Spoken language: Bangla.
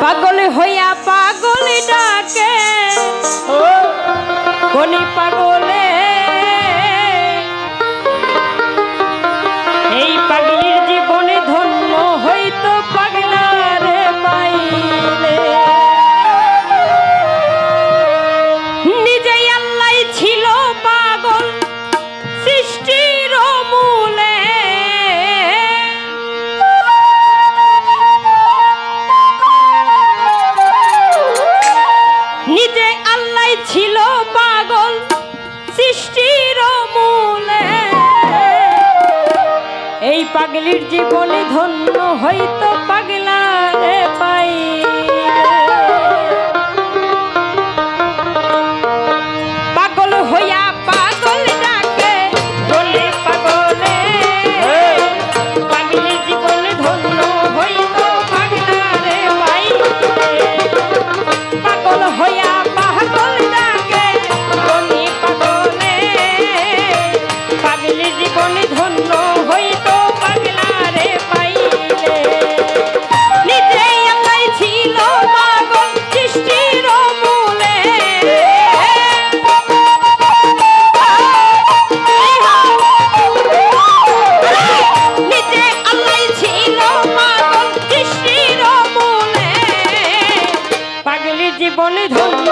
পাগল হইয়া পাগল ডাকে কোনি পাগলে এই পাগলির জীবনে ধন্য হইতো পাগলারে পাইলে নিজেই আল্লাহ ছিল পাগল সৃষ্টির মূলে নিজে আল্লাহ ছিল পাগল সৃষ্টির মূলে এই পাগলির জীবনে ধন্য হইতো পাগলারে পাইলে পাগল হইয়া পাগল ডাকে বলে পাগলে পাগলির জীবনে ধন্য হইতো পাগলারে পাইলে পাগল হইয়া পাগল ডাকে বলে পাগলে পাগলির জীবনে ধন্য হইতো পাগলারে পাইলে নিজেই আল্লাহ ছিল পাগল সৃষ্টির মূলে নিজে আল্লাহ ছিল পাগল সৃষ্টির মূলে পাগলির জীবনে ধন্য